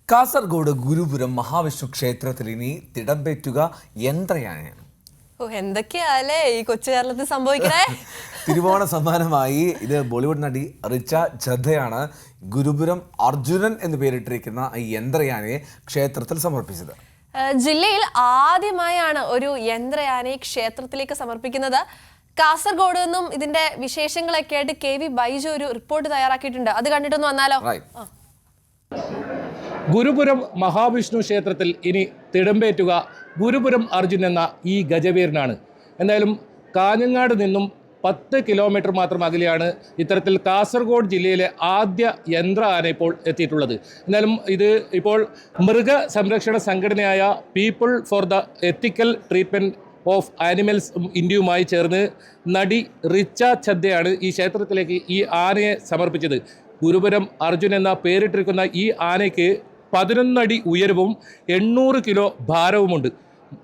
കാസർഗോഡ് ഗുരുപുരം മഹാവിഷ്ണു ക്ഷേത്രത്തിൽ ഇനി തിടമ്പേറ്റുക യന്ത്രയാനയാണ്. എന്തൊക്കെയാലേ ഈ കൊച്ചു കേരളത്തിൽ സംഭവിക്കണേ. തിരുവോണ സമ്മാനമായി ഇത് ബോളിവുഡ് നടി റിച്ച ചദ്ദയാണ് ഗുരുപുരം അർജുനൻ എന്ന് പേരിട്ടിരിക്കുന്ന ഈ യന്ത്രയാനയെ ക്ഷേത്രത്തിൽ സമർപ്പിച്ചത്. ജില്ലയിൽ ആദ്യമായാണ് ഒരു യന്ത്രയാനയെ ക്ഷേത്രത്തിലേക്ക് സമർപ്പിക്കുന്നത്. കാസർഗോഡ് നിന്നും ഇതിന്റെ വിശേഷങ്ങളൊക്കെ ആയിട്ട് KV ബൈജു ഒരു റിപ്പോർട്ട് തയ്യാറാക്കിയിട്ടുണ്ട്. അത് കണ്ടിട്ടൊന്ന് വന്നാലോ. ഗുരുപുരം മഹാവിഷ്ണു ക്ഷേത്രത്തിൽ ഇനി തിടമ്പേറ്റുക ഗുരുപുരം അർജുൻ എന്ന ഈ ഗജവീരനാണ്. എന്തായാലും കാഞ്ഞങ്ങാട് നിന്നും 10 കിലോമീറ്റർ മാത്രം അകലെയാണ് ഇത്തരത്തിൽ കാസർഗോഡ് ജില്ലയിലെ ആദ്യ യന്ത്ര ആന ഇപ്പോൾ എത്തിയിട്ടുള്ളത്. എന്നാലും ഇത് ഇപ്പോൾ മൃഗ സംരക്ഷണ സംഘടനയായ people for the ethical treatment of animals ഇന്ത്യയുമായി ചേർന്ന് നടി റിച്ച ചദ്ദയാണ് ഈ ക്ഷേത്രത്തിലേക്ക് ഈ ആനയെ സമർപ്പിച്ചത്. ഗുരുപുരം അർജുൻ എന്ന പേരിട്ടിരിക്കുന്ന ഈ ആനയ്ക്ക് 11 അടി ഉയരവും 800 കിലോ ഭാരവുമുണ്ട്.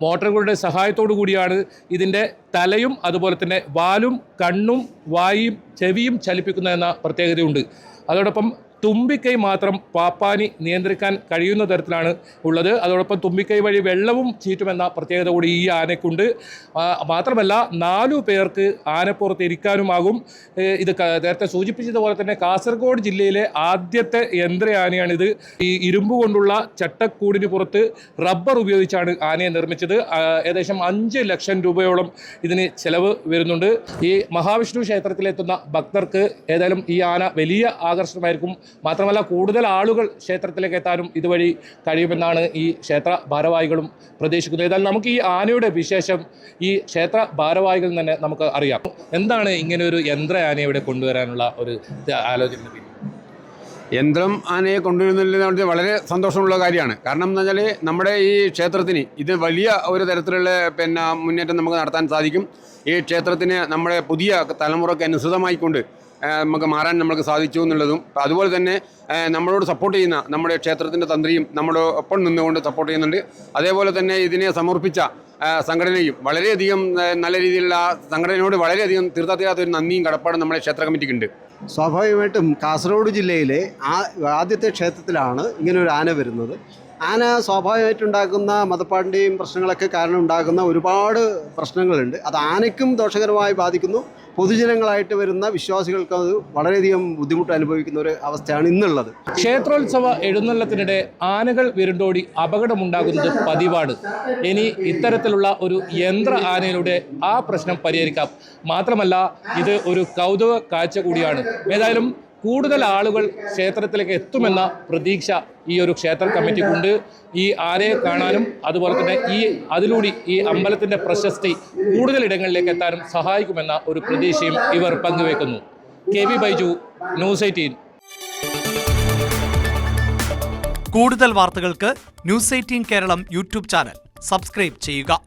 മോട്ടോറുകളുടെ സഹായത്തോടു കൂടിയാണ് ഇതിൻ്റെ തലയും അതുപോലെ തന്നെ വാലും കണ്ണും വായും ചെവിയും ചലിപ്പിക്കുന്നതെന്ന പ്രത്യേകതയുണ്ട്. അതോടൊപ്പം തുമ്പിക്കൈ മാത്രം പാപ്പാനി നിയന്ത്രിക്കാൻ കഴിയുന്ന തരത്തിലാണ് ഉള്ളത്. അതോടൊപ്പം തുമ്പിക്കൈ വഴി വെള്ളവും ചീറ്റുമെന്ന പ്രത്യേകത കൂടി ഈ ആനയ്ക്കുണ്ട്. മാത്രമല്ല 4 പേർക്ക് ആനപ്പുറത്ത് ഇരിക്കാനുമാകും. ഇത് നേരത്തെ സൂചിപ്പിച്ചതുപോലെ തന്നെ കാസർഗോഡ് ജില്ലയിലെ ആദ്യത്തെ യന്ത്രയാനയാണിത്. ഈ ഇരുമ്പ് കൊണ്ടുള്ള ചട്ടക്കൂടിന് പുറത്ത് റബ്ബർ ഉപയോഗിച്ചാണ് ആനയെ നിർമ്മിച്ചത്. ഏകദേശം 5 ലക്ഷം രൂപയോളം ഇതിന് ചെലവ് വരുന്നുണ്ട്. ഈ മഹാവിഷ്ണു ക്ഷേത്രത്തിലെത്തുന്ന ഭക്തർക്ക് ഏതായാലും ഈ ആന വലിയ ആകർഷണമായിരിക്കും. മാത്രമല്ല കൂടുതൽ ആളുകൾ ക്ഷേത്രത്തിലേക്ക് എത്താനും ഇതുവഴി കഴിയുമെന്നാണ് ഈ ക്ഷേത്ര ഭാരവാഹികളും പ്രതീക്ഷിക്കുന്നത്. ഏതായാലും നമുക്ക് ഈ ആനയുടെ വിശേഷം ഈ ക്ഷേത്ര ഭാരവാഹികളിൽ തന്നെ നമുക്ക് അറിയാം. എന്താണ് ഇങ്ങനെ ഒരു യന്ത്ര ആനയെ ഇവിടെ കൊണ്ടുവരാനുള്ള ഒരു ആലോചന? യന്ത്രം ആനയെ കൊണ്ടുവരുന്നില്ല വളരെ സന്തോഷമുള്ള കാര്യമാണ്. കാരണം എന്ന് വെച്ചാൽ നമ്മുടെ ഈ ക്ഷേത്രത്തിന് ഇത് വലിയ ഒരു തരത്തിലുള്ള മുന്നേറ്റം നമുക്ക് നടത്താൻ സാധിക്കും. ഈ ക്ഷേത്രത്തിന് നമ്മുടെ പുതിയ തലമുറയ്ക്ക് അനുസൃതമായിക്കൊണ്ട് നമുക്ക് മാറാൻ നമുക്ക് സാധിച്ചു എന്നുള്ളതും, അതുപോലെ തന്നെ നമ്മളോട് സപ്പോർട്ട് ചെയ്യുന്ന നമ്മുടെ ക്ഷേത്രത്തിൻ്റെ തന്ത്രിയും നമ്മുടെ ഒപ്പം നിന്നുകൊണ്ട് സപ്പോർട്ട് ചെയ്യുന്നുണ്ട്. അതേപോലെ തന്നെ ഇതിനെ സമർപ്പിച്ച സംഘടനയും വളരെയധികം നല്ല രീതിയിലുള്ള സംഘടനയോട് വളരെയധികം തീർത്താത്ത ഒരു നന്ദിയും കടപ്പാടും നമ്മുടെ ക്ഷേത്ര കമ്മിറ്റിക്കുണ്ട്. സ്വാഭാവികമായിട്ടും കാസർഗോഡ് ജില്ലയിലെ ആദ്യത്തെ ക്ഷേത്രത്തിലാണ് ഇങ്ങനൊരു ആന വരുന്നത്. ആന സ്വാഭാവികമായിട്ടുണ്ടാക്കുന്ന മതപ്പാടിൻ്റെയും പ്രശ്നങ്ങളൊക്കെ കാരണം ഉണ്ടാകുന്ന ഒരുപാട് പ്രശ്നങ്ങളുണ്ട്. അത് ആനയ്ക്കും ദോഷകരമായി ബാധിക്കുന്നു. പൊതുജനങ്ങളായിട്ട് വരുന്ന വിശ്വാസികൾക്ക് അത് വളരെയധികം ബുദ്ധിമുട്ട് അനുഭവിക്കുന്ന ഒരു അവസ്ഥയാണ് ഇന്നുള്ളത്. ക്ഷേത്രോത്സവ എഴുന്നള്ളത്തിനിടെ ആനകൾ വിരുണ്ടോടി അപകടമുണ്ടാകുന്നത് പതിവാണ്. ഇനി ഇത്തരത്തിലുള്ള ഒരു യന്ത്ര ആനയിലൂടെ ആ പ്രശ്നം പരിഹരിക്കാം. മാത്രമല്ല ഇത് ഒരു കൗതുക കാഴ്ച കൂടിയാണ്. ഏതായാലും കൂടുതൽ ആളുകൾ ക്ഷേത്രത്തിലേക്ക് എത്തുമെന്ന പ്രതീക്ഷ ഈ ഒരു ക്ഷേത്ര കമ്മിറ്റിക്കുണ്ട്. ഈ ആനയെ കാണാനും അതുപോലെ തന്നെ അതിലൂടെ ഈ അമ്പലത്തിൻ്റെ പ്രശസ്തി കൂടുതൽ ഇടങ്ങളിലേക്ക് എത്താനും സഹായിക്കുമെന്ന ഒരു പ്രതീക്ഷയും ഇവർ പങ്കുവെക്കുന്നു. KV Baiju, News 18. കൂടുതൽ വാർത്തകൾക്ക് News 18 Keralam YouTube channel subscribe ചെയ്യുക.